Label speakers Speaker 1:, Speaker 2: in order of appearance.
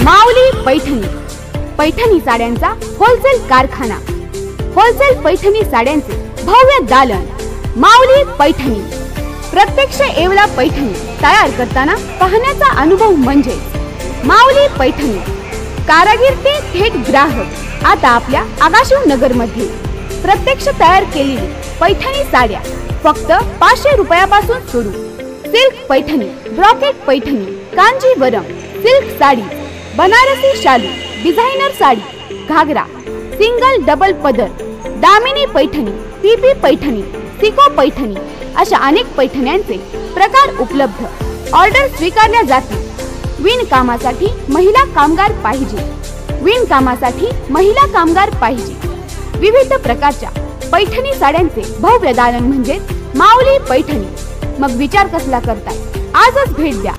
Speaker 1: माऊली पैठणी, पैठणी साड्यांचा होलसेल कारखाना, होलसेल पैठणी साड्यांचे भव्य दालन। माऊली पैठणी, प्रत्यक्ष येवला पैठणी तयार करताना पाहण्याचा अनुभव म्हणजे माऊली पैठणी। कारागीर ते थेट ग्राहक आता आपल्या आगाशिव नगर मध्ये प्रत्यक्ष तयार केलेली पैठणी साड्या फक्त 500 रुपयापासून सुरू। Silk Paithani, brocade Paithani, Kanjeevaram silk sari, Banarasi शालू, designer sari, ghagra, single double पदर, दामिनी पैठणी, पीपी पैठणी, सिको पैठणी अशा अनेक पैठण्यांचे प्रकार उपलब्ध। ऑर्डर स्वीकारल्या जातील। विणकामासाठी महिला कामगार पाहिजे, विणकामासाठी महिला कामगार पाहिजे। विविध प्रकारच्या पैठणी साड्यांचे भव्य दालन म्हणजे माऊली पैठणी। मग विचार कसला करताय? आजच भेट द्या।